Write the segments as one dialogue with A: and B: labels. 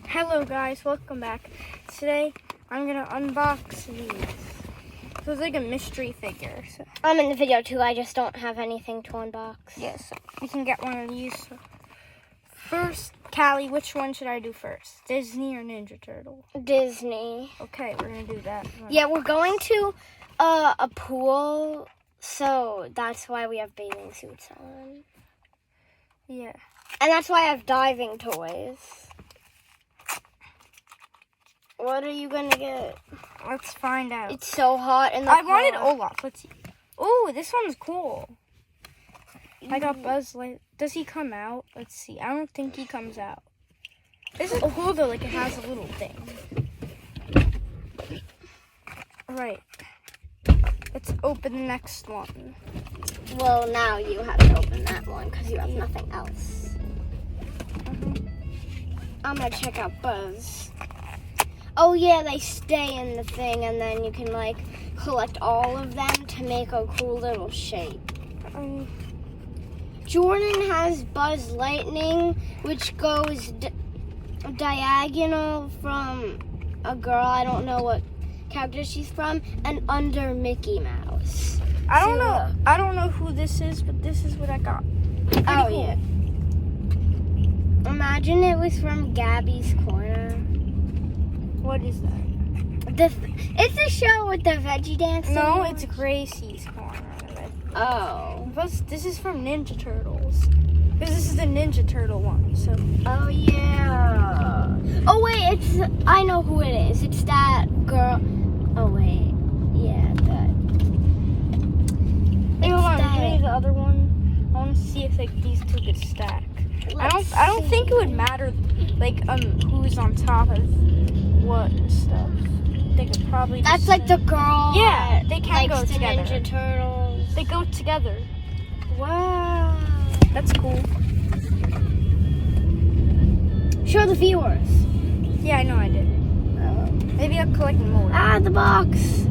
A: Hello guys, welcome back. Today I'm gonna unbox these. So it's like a mystery figure. So.
B: I'm in the video too, I just don't have anything to unbox.
A: Yes, we can get one of these. First, Callie, which one should I do first? Disney or Ninja Turtle?
B: Disney.
A: Okay, we're gonna do that.
B: Yeah, we're going to a pool, so that's why we have bathing suits on.
A: Yeah.
B: And that's why I have diving toys. What are you gonna get?
A: Let's find out.
B: It's so hot in the
A: I
B: car.
A: wanted Olaf. Let's see. Oh, this one's cool. I got Buzz Light. Does he come out? Let's see. I don't think he comes out. This is cool though. Like it has a little thing. Right. Let's open the next one.
B: Well, now you have to open that one because you have nothing else. I'm gonna check out Buzz. Oh yeah, they stay in the thing and then you can like collect all of them to make a cool little shape. Jordan has Buzz Lightning, which goes diagonal from a girl, I don't know what character she's from, and under Mickey Mouse.
A: I don't know who this is, but this is what I got. Pretty cool.
B: Yeah. Imagine it was from Gabby's Corner.
A: What is that?
B: It's a show with the veggie dancing.
A: No, it's Gracie's Corner.
B: Oh.
A: This is from Ninja Turtles. Because this is the Ninja Turtle one, so.
B: Oh, yeah. Oh, wait, I know who it is. It's that girl. Oh, wait. Yeah, that.
A: Hey, hold on, give me the other one. I want to see if like these two could stack. I don't think it would matter like who's on top of what and stuff. They could probably
B: That's like the girl.
A: Yeah, they can
B: likes
A: go
B: the
A: together.
B: Ninja Turtles.
A: They go together.
B: Wow.
A: That's cool.
B: Show the viewers.
A: Yeah, I know I did. Maybe I'll collect more.
B: The box.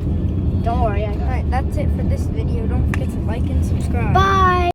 B: Don't worry, I know.
A: Alright, that's it for this video. Don't forget to like and subscribe.
B: Bye.